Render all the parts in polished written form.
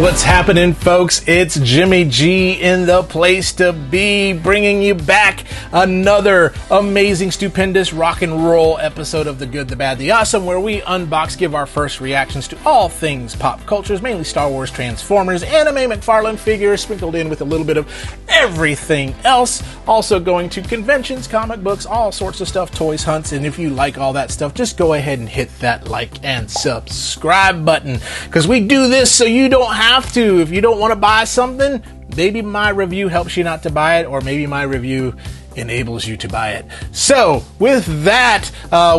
What's happening, folks? It's Jimmy G in the place to be, bringing you back another amazing, stupendous rock and roll episode of The Good, the Bad, the Awesome, where we unbox, give our first reactions to all things pop cultures, mainly Star Wars, Transformers, anime, McFarlane figures, sprinkled in with a little bit of everything else. Also going to conventions, comic books, all sorts of stuff, toys, hunts, and if you like all that stuff, just go ahead and hit that like and subscribe button, because we do this so you don't have to. If you don't want to buy something, maybe my review helps you not to buy it, or maybe my review enables you to buy it. So with that,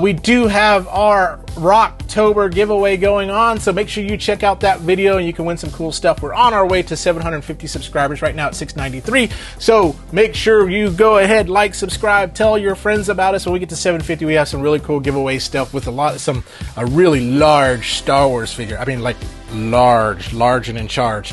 we do have our Rocktober giveaway going on, so make sure you check out that video and you can win some cool stuff. We're on our way to 750 subscribers right now at 693, so make sure you go ahead, like, subscribe, tell your friends about us. When we get to 750, we have some really cool giveaway stuff with a really large Star Wars figure. I mean, like large and in charge.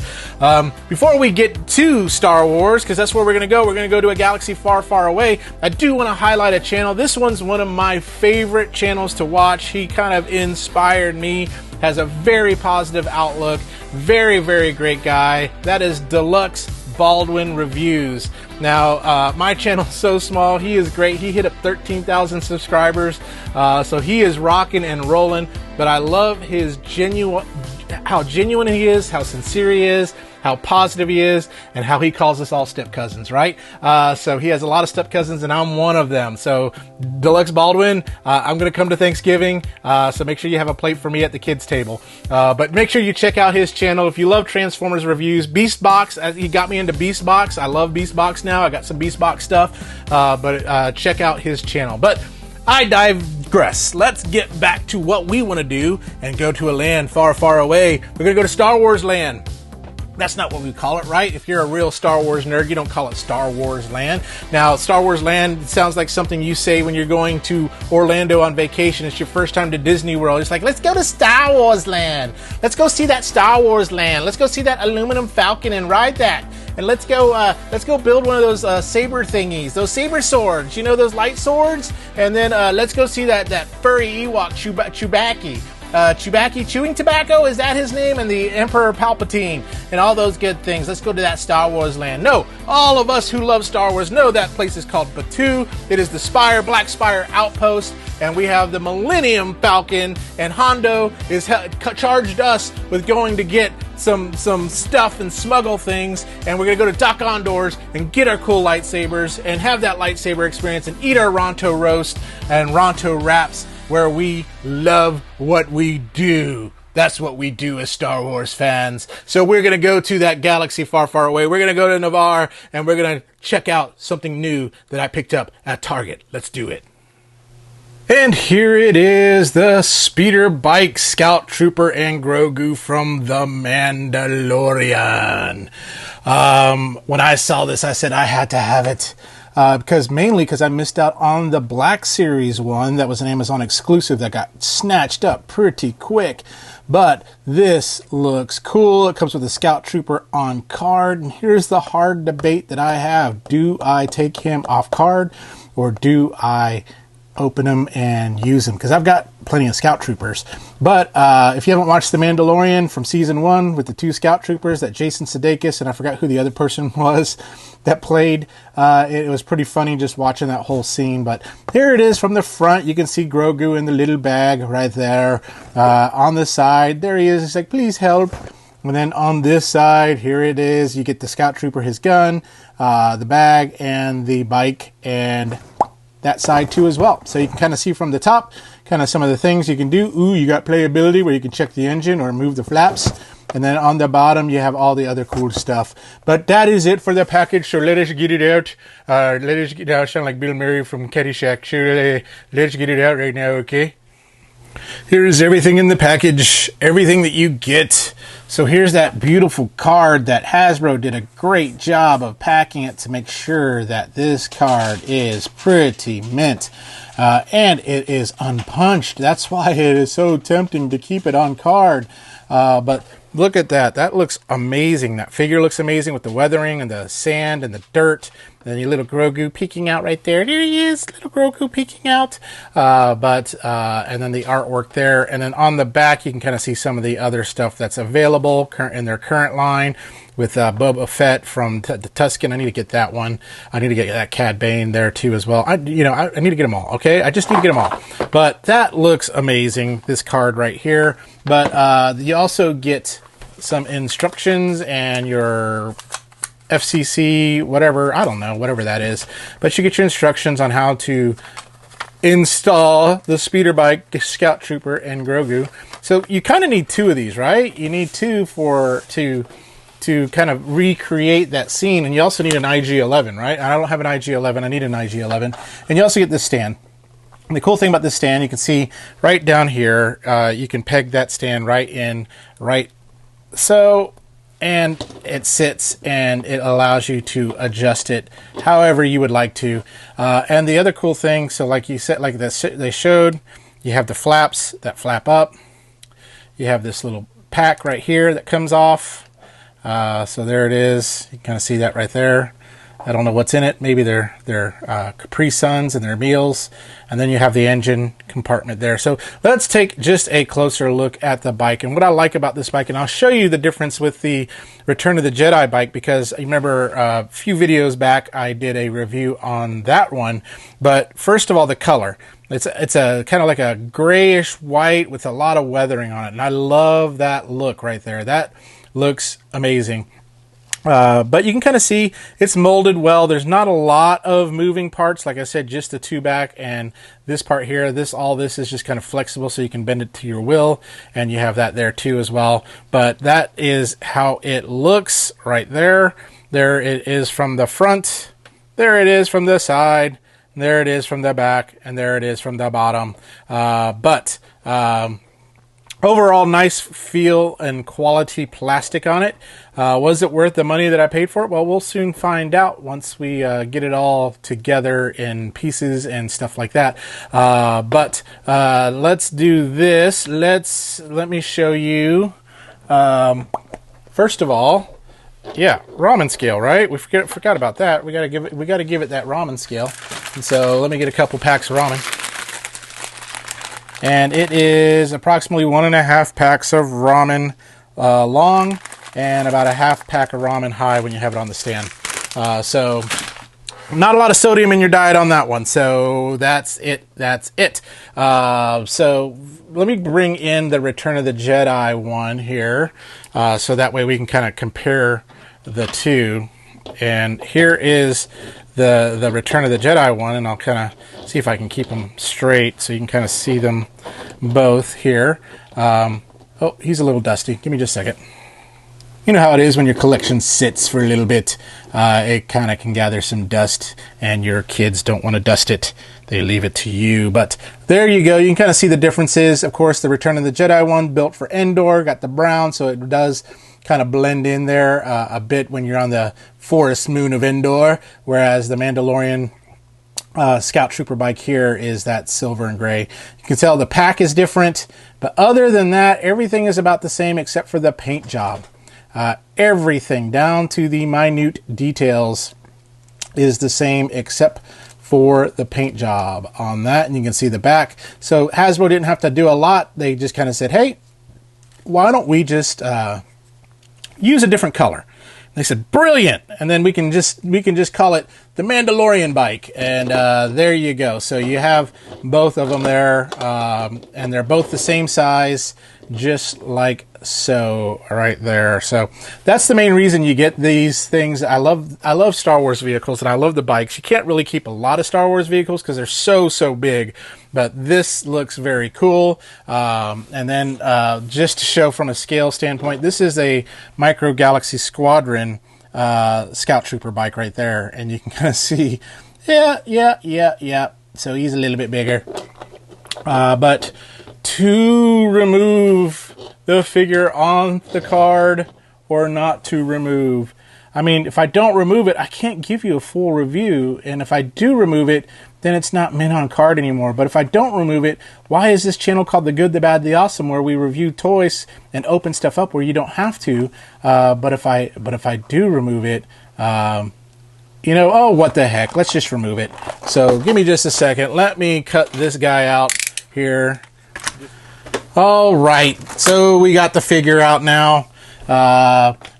Before we get to Star Wars, because that's where we're going to go to a galaxy far, far away, I do want to highlight a channel. This one's one of my favorite channels to watch. He kind of inspired me, has a very positive outlook, very, very great guy. That is Deluxe Baldwin Reviews. Now, my channel's so small. He is great. He hit up 13,000 subscribers, so he is rocking and rolling. But I love his how genuine he is, how sincere he is, how positive he is, and how he calls us all step cousins, right? So he has a lot of step cousins, and I'm one of them. So Deluxe Baldwin, I'm going to come to Thanksgiving, so make sure you have a plate for me at the kids' table. But make sure you check out his channel. If you love Transformers reviews, Beast Box, he got me into Beast Box. I love Beast Box now. I got some Beast Box stuff, but check out his channel. But I digress. Let's get back to what we want to do and go to a land far, far away. We're going to go to Star Wars land. That's not what we call it, right? If you're a real Star Wars nerd, you don't call it Star Wars land. Now, Star Wars land sounds like something you say when you're going to Orlando on vacation. It's your first time to Disney World. It's like, let's go to Star Wars land. Let's go see that Star Wars land. Let's go see that aluminum Falcon and ride that. And let's go build one of those saber thingies, those saber swords. You know, those light swords. And then let's go see that furry Ewok Chewbacca. Chewbacca chewing tobacco, is that his name? And the Emperor Palpatine and all those good things. Let's go to that Star Wars land. No, all of us who love Star Wars know that place is called Batuu. It is the Black Spire outpost, and we have the Millennium Falcon, and Hondo is charged us with going to get some stuff and smuggle things, and we're gonna go to Doc-Ondor's and get our cool lightsabers and have that lightsaber experience and eat our Ronto roast and Ronto wraps, where we love what we do. That's what we do as Star Wars fans. So we're going to go to that galaxy far, far away. We're going to go to Navarre, and we're going to check out something new that I picked up at Target. Let's do it. And here it is, the speeder bike Scout Trooper and Grogu from The Mandalorian. When I saw this, I said I had to have it. Because I missed out on the Black Series one that was an Amazon exclusive that got snatched up pretty quick. But this looks cool. It comes with a Scout Trooper on card. And here's the hard debate that I have. Do I take him off card, or do I open him and use him? Because I've got plenty of Scout Troopers. But if you haven't watched The Mandalorian from season 1 with the 2 Scout Troopers, that Jason Sudeikis, and I forgot who the other person was that played, it was pretty funny just watching that whole scene. But here it is from the front. You can see Grogu in the little bag right there. On the side, there he is. He's like, please help. And then on this side, here it is. You get the Scout Trooper, his gun, the bag, and the bike, and that side too as well. So you can kind of see from the top kind of some of the things you can do. Ooh, you got playability where you can check the engine or move the flaps. And then on the bottom, you have all the other cool stuff. But that is it for the package. So let us get it out. Let us get it out. Sound like Bill Murray from Caddyshack. Sure, let's get it out right now, okay? Here's everything in the package. Everything that you get. So here's that beautiful card that Hasbro did a great job of packing it to make sure that this card is pretty mint. And it is unpunched. That's why it is so tempting to keep it on card. But look at that. That looks amazing. That figure looks amazing with the weathering and the sand and the dirt. Then your little Grogu peeking out right there. There he is, little Grogu peeking out. And then the artwork there. And then on the back, you can kind of see some of the other stuff that's available in their current line with Boba Fett from the Tusken. I need to get that one. I need to get that Cad Bane there too as well. I need to get them all, okay? I just need to get them all. But that looks amazing, this card right here. But you also get some instructions and your FCC, whatever, I don't know, whatever that is. But you get your instructions on how to install the speeder bike, Scout Trooper, and Grogu. So you kind of need two of these, right? You need two to kind of recreate that scene. And you also need an IG-11, right? I don't have an IG-11. I need an IG-11. And you also get this stand. And the cool thing about this stand, you can see right down here, you can peg that stand right in, right so, and it sits and it allows you to adjust it however you would like to. And the other cool thing, so like you said, like this, they showed, you have the flaps that flap up. You have this little pack right here that comes off. So there it is. You can kind of see that right there. I don't know what's in it. Maybe they're Capri Suns and their meals. And then you have the engine compartment there. So let's take just a closer look at the bike. And what I like about this bike, and I'll show you the difference with the Return of the Jedi bike, because you remember a few videos back I did a review on that one. But first of all, the color. It's a kind of like a grayish white with a lot of weathering on it. And I love that look right there. That looks amazing. But you can kind of see it's molded well. There's not a lot of moving parts. Like I said, just the two back and this part here. All this is just kind of flexible, so you can bend it to your will. And you have that there too as well. But that is how it looks right there. There it is from the front. There it is from the side. There it is from the back. And there it is from the bottom. Overall, nice feel and quality plastic on it. Was it worth the money that I paid for it? Well, we'll soon find out once we get it all together in pieces and stuff like that. But let's do this. Let me show you. First of all, yeah, ramen scale, right? We forgot about that. We gotta give it that ramen scale. And so let me get a couple packs of ramen. And it is approximately 1.5 packs of ramen long and about a half pack of ramen high when you have it on the stand. So not a lot of sodium in your diet on that one. So that's it. So let me bring in the Return of the Jedi one here. So that way we can kind of compare the two. And here is the Return of the Jedi one, and I'll kind of see if I can keep them straight so you can kind of see them both here. Oh, he's a little dusty. Give me just a second. You know how it is when your collection sits for a little bit. It kind of can gather some dust, and your kids don't want to dust it. They leave it to you. But there you go. You can kind of see the differences. Of course, the Return of the Jedi one built for Endor, got the brown, so it does kind of blend in there a bit when you're on the forest moon of Endor, whereas the Mandalorian Scout Trooper bike here is that silver and gray. You can tell the pack is different, but other than that, everything is about the same except for the paint job. Everything down to the minute details is the same except for the paint job on that, and you can see the back. So Hasbro didn't have to do a lot. They just kind of said, hey, why don't we just use a different color? They said, brilliant, and then we can just call it the Mandalorian bike, and there you go. So you have both of them there, and they're both the same size, just like so, right there. So that's the main reason you get these things. I love Star Wars vehicles, and I love the bikes. You can't really keep a lot of Star Wars vehicles because they're so big, but this looks very cool. And then just to show from a scale standpoint, this is a Micro Galaxy Squadron Scout Trooper bike right there, and you can kind of see, yeah. So he's a little bit bigger, but to remove the figure on the card or not to remove. I mean, if I don't remove it, I can't give you a full review. And if I do remove it, then it's not mint on card anymore. But if I don't remove it, why is this channel called The Good, The Bad, The Awesome, where we review toys and open stuff up where you don't have to? But if I do remove it, you know, oh, what the heck, let's just remove it. So give me just a second. Let me cut this guy out here. All right, so we got the figure out now.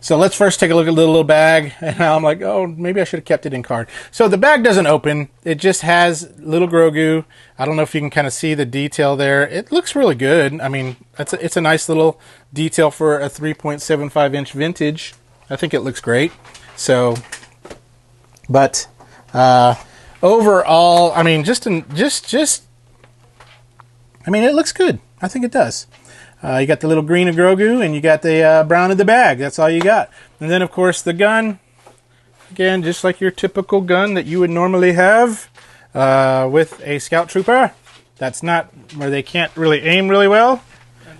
So let's first take a look at the little bag. And I'm like, oh, maybe I should have kept it in card. So the bag doesn't open. It just has little Grogu. I don't know if you can kind of see the detail there. It looks really good. I mean, it's a nice little detail for a 3.75 inch vintage. I think it looks great. So, but overall, I mean, I mean, it looks good. I think it does. You got the little green of Grogu, and you got the brown of the bag. That's all you got. And then, of course, the gun. Again, just like your typical gun that you would normally have with a Scout Trooper. That's not where they can't really aim really well.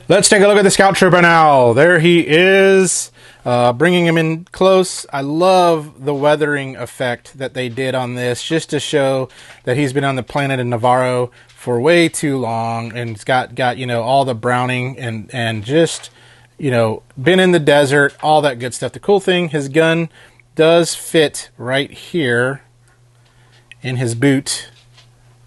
Let's take a look at the Scout Trooper now. There he is, bringing him in close. I love the weathering effect that they did on this, just to show that he's been on the planet of Navarro for way too long, and it's got you know, all the browning and just, you know, been in the desert, all that good stuff. The cool thing, his gun does fit right here in his boot,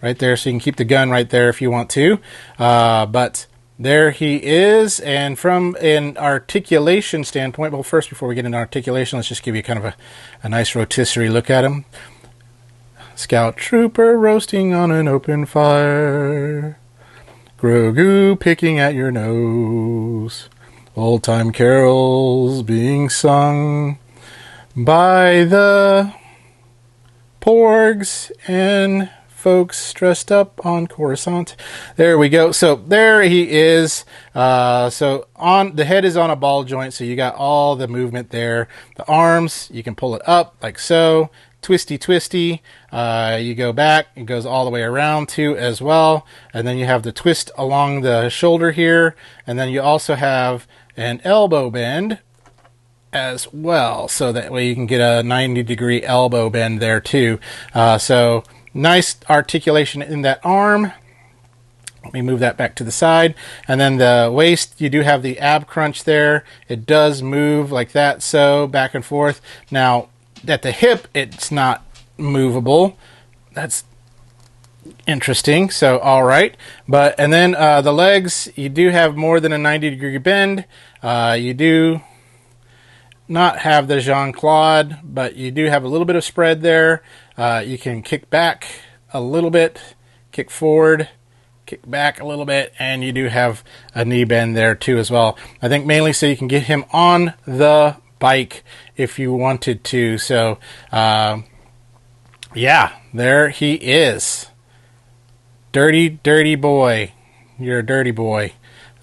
right there, so you can keep the gun right there if you want to. But there he is, and from an articulation standpoint, well, first, before we get into articulation, let's just give you kind of a nice rotisserie look at him. Scout Trooper roasting on an open fire. Grogu picking at your nose. Old-time carols being sung by the porgs and folks dressed up on Coruscant. There we go. So there he is. So on the head is on a ball joint, so you got all the movement there. The arms, you can pull it up like so. Twisty. You go back, it goes all the way around too as well. And then you have the twist along the shoulder here. And then you also have an elbow bend as well. So that way you can get a 90-degree elbow bend there too. So nice articulation in that arm. Let me move that back to the side. And then the waist, you do have the ab crunch there. It does move like that, so back and forth. Now, at the hip, it's not movable. That's interesting. So, all right. And then the legs, you do have more than a 90-degree bend. You do not have the Jean-Claude, but you do have a little bit of spread there. You can kick back a little bit, kick forward, kick back a little bit, and you do have a knee bend there too as well. I think mainly so you can get him on the bike if you wanted to. So yeah, there he is. Dirty boy. You're a dirty boy.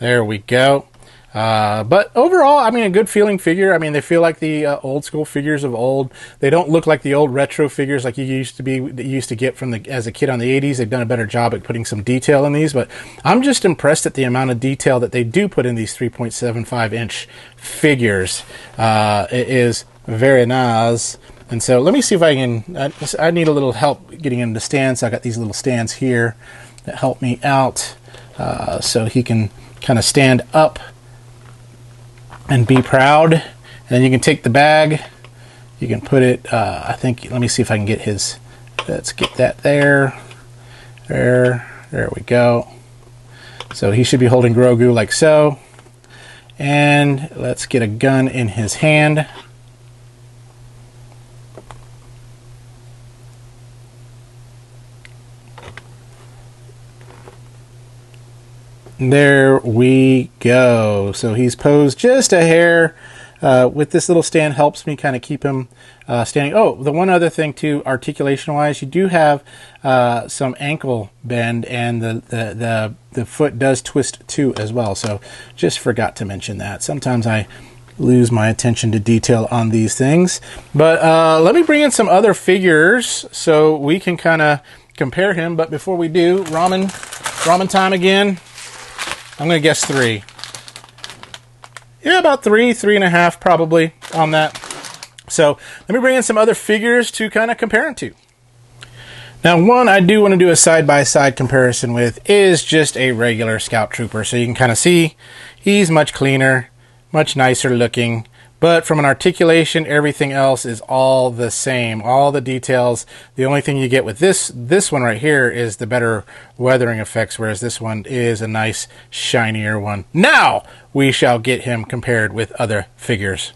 There we go. But overall, I mean, a good feeling figure. I mean, they feel like the old school figures of old. They don't look like the old retro figures like you used to get from as a kid on the 80s. They've done a better job at putting some detail in these, but I'm just impressed at the amount of detail that they do put in these 3.75 inch figures. It is very nice. And so let me see if I can, I need a little help getting him to stand. So I got these little stands here that help me out, so he can kind of stand up and be proud. And then you can take the bag, you can put it, I think, let me see if I can get his, let's get that there, there we go. So he should be holding Grogu like so. And let's get a gun in his hand. There we go. So he's posed just a hair. With this little stand helps me kind of keep him standing. Oh, the one other thing too, articulation-wise, you do have some ankle bend, and the foot does twist too as well. So just forgot to mention that. Sometimes I lose my attention to detail on these things. But let me bring in some other figures so we can kind of compare him. But before we do, ramen time again. I'm going to guess 3. Yeah, about 3.5 probably on that. So let me bring in some other figures to kind of compare them to. Now, one I do want to do a side-by-side comparison with is just a regular Scout Trooper. So you can kind of see he's much cleaner, much nicer looking, But from an articulation, everything else is all the same. All the details. The only thing you get with this one right here is the better weathering effects, whereas this one is a nice, shinier one. Now, we shall get him compared with other figures.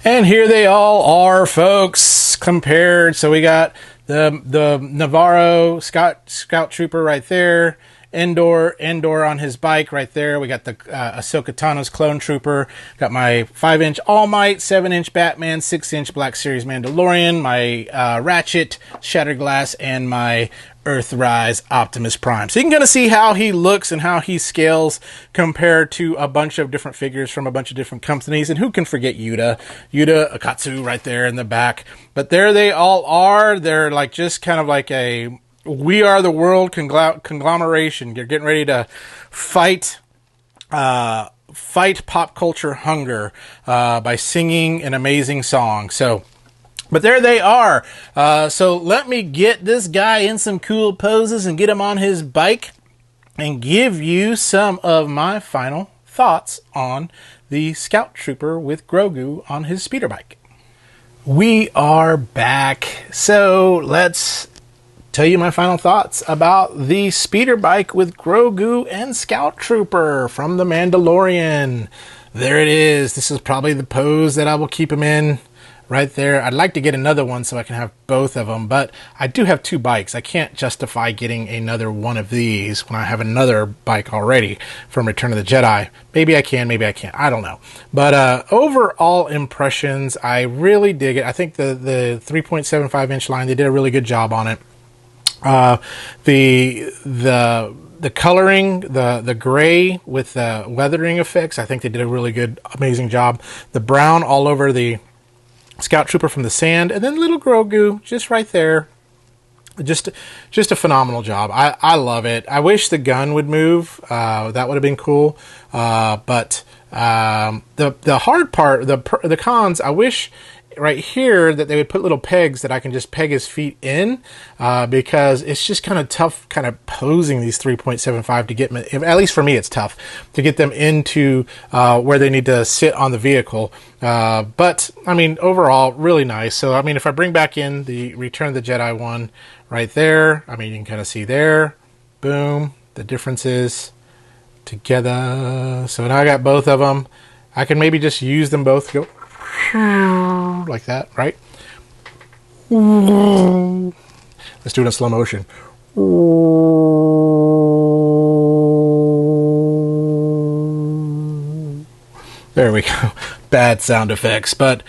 And here they all are, folks, compared. So we got the Navarro Scout Trooper right there. Endor on his bike right there. We got the Ahsoka Tano's Clone Trooper. Got my 5-inch All Might, 7-inch Batman, 6-inch Black Series Mandalorian, my Ratchet, Shattered Glass, and my Earthrise Optimus Prime. So you can kind of see how he looks and how he scales compared to a bunch of different figures from a bunch of different companies. And who can forget Yuta Akatsu right there in the back. But there they all are. They're like just kind of like a We Are the World conglomeration. You're getting ready to fight pop culture hunger by singing an amazing song. But there they are. So let me get this guy in some cool poses and get him on his bike and give you some of my final thoughts on the Scout Trooper with Grogu on his speeder bike. We are back. So let's tell you my final thoughts about the speeder bike with Grogu and Scout Trooper from The Mandalorian. There it is. This is probably the pose that I will keep him in right there. I'd like to get another one so I can have both of them, but I do have 2 bikes. I can't justify getting another one of these when I have another bike already from Return of the Jedi. Maybe I can, maybe I can't. I don't know. But overall impressions, I really dig it. I think the 3.75-inch line, they did a really good job on it. The coloring, the gray with the weathering effects, I think they did a really good, amazing job. The brown all over the Scout Trooper from the sand, and then little Grogu just right there. Just a phenomenal job. I love it. I wish the gun would move. That would have been cool. But the hard part, the cons, I wish right here that they would put little pegs that I can just peg his feet in, because it's just kind of tough kind of posing these 3.75 to get them, at least for me it's tough to get them into where they need to sit on the vehicle. But I mean, overall really nice. So I mean, if I bring back in the Return of the Jedi one right there, I mean, you can kind of see there, boom, the differences together. So now I got both of them. I can maybe just use them both, go like that, right? Let's do it in slow motion. There we go. Bad sound effects, but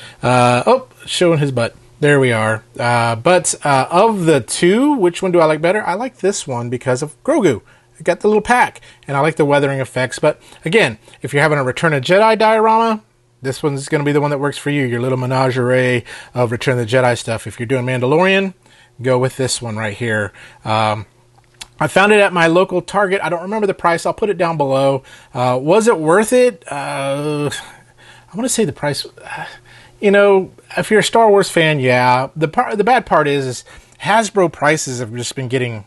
showing his butt. There we are. But of the 2, which one do I like better? I like this one because of Grogu. I got the little pack, and I like the weathering effects. But again, if you're having a Return of Jedi diorama, this one's going to be the one that works for you, your little menagerie of Return of the Jedi stuff. If you're doing Mandalorian, go with this one right here. I found it at my local Target. I don't remember the price. I'll put it down below. Was it worth it? I want to say the price, if you're a Star Wars fan, yeah. The bad part is Hasbro prices have just been getting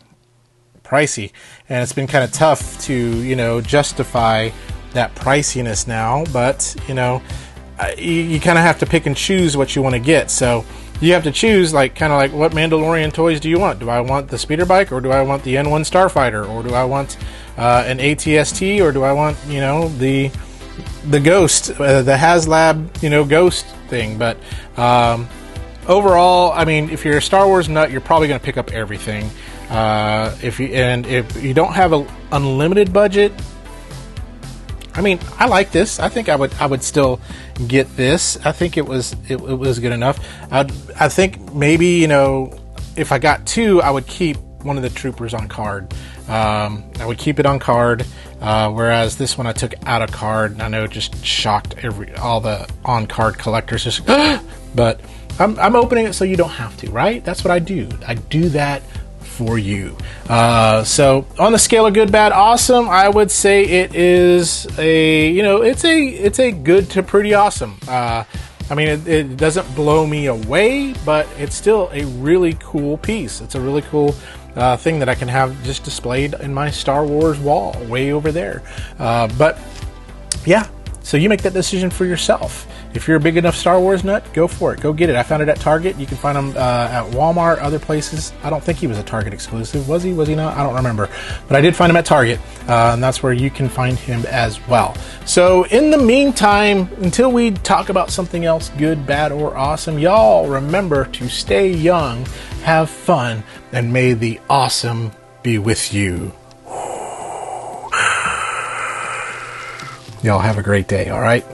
pricey, and it's been kind of tough to, justify that priciness now. But, you kind of have to pick and choose what you want to get. So you have to choose, kind of like what Mandalorian toys do you want? Do I want the speeder bike, or do I want the N1 Starfighter, or do I want an ATST, or do I want the Ghost, the HasLab Ghost thing? But overall, I mean, if you're a Star Wars nut, you're probably going to pick up everything. If you don't have an unlimited budget, I mean, I like this. I think I would still get this. I think it was good enough. I think maybe, if I got 2, I would keep one of the troopers on card. I would keep it on card, whereas this one I took out of card, and I know it just shocked all the on card collectors. Just, but I'm opening it so you don't have to, right? That's what I do. I do that for you. So on the scale of good, bad, awesome, I would say it is it's a good to pretty awesome. I mean, it doesn't blow me away, but it's still a really cool piece. It's a really cool thing that I can have just displayed in my Star Wars wall way over there. But yeah, So you make that decision for yourself. If you're a big enough Star Wars nut, go for it. Go get it. I found it at Target. You can find them at Walmart, other places. I don't think he was a Target exclusive. Was he? Was he not? I don't remember. But I did find him at Target, and that's where you can find him as well. So in the meantime, until we talk about something else good, bad, or awesome, y'all remember to stay young, have fun, and may the awesome be with you. Y'all have a great day, all right?